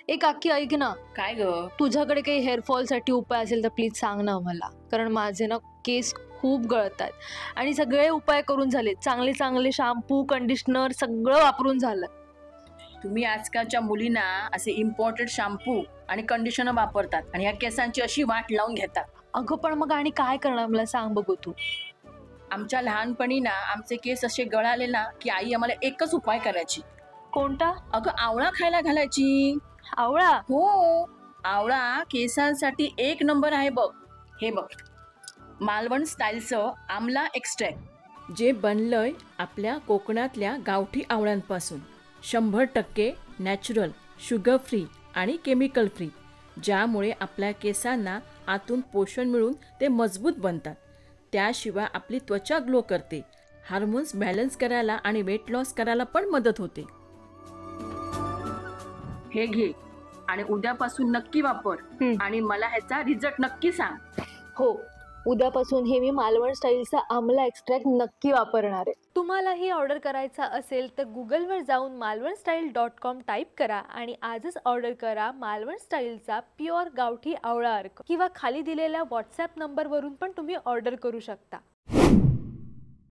एक काकी ऐक ना, काय ग? तुझ्याकडे काही हेअरफॉल साठी उपाय असेल तर प्लीज सांग ना मला. कारण माझे ना केस खूप गळतात आणि सगळे उपाय करून झाले. चांगले चांगले शॅम्पू, कंडिशनर सगळं वापरून झालं. तुम्ही आजकालच्या मुलींना असे इम्पॉर्टंट शॅम्पू आणि कंडिशनर वापरतात आणि ह्या केसांची अशी वाट लावून घेतात. अगं पण मग आणि काय करणार मला सांग बघू तू. आमच्या लहानपणी ना आमचे केस असे गळाले ना की आई आम्हाला एकच उपाय करायची. कोणता? अगं आवळा खायला घालायची. आवळा? हो, आवळा केसांसाठी एक नंबर आहे बघ. हे बघ, मालवण स्टाईलचं आमला एक्स्ट्रॅक्ट, जे बनलंय आपल्या कोकणातल्या गावठी आवळ्यांपासून. 100% नॅचरल, शुगर फ्री आणि केमिकल फ्री, ज्यामुळे आपल्या केसांना आतून पोषण मिळून ते मजबूत बनतात. त्याशिवाय आपली त्वचा ग्लो करते, हार्मोन्स बॅलन्स करायला आणि वेट लॉस करायला पण मदत होते. हे घे आणि उद्यापासून नक्की वापर आणि मला ह्याचा रिझल्ट नक्की सांग. हो, उद्यापासून हे मी मालवण स्टाईलचा आमला एक्स्ट्रॅक्ट नक्की वापरणार आहे. तुम्हालाही ऑर्डर करायचा असेल तर गुगलवर जाऊन malvanstyle.com टाईप करा आणि आजच ऑर्डर करा मालवण स्टाईलचा प्युअर गावठी आवळा अर्क. किंवा खाली दिलेल्या व्हॉट्सॲप नंबरवरून पण तुम्ही ऑर्डर करू शकता.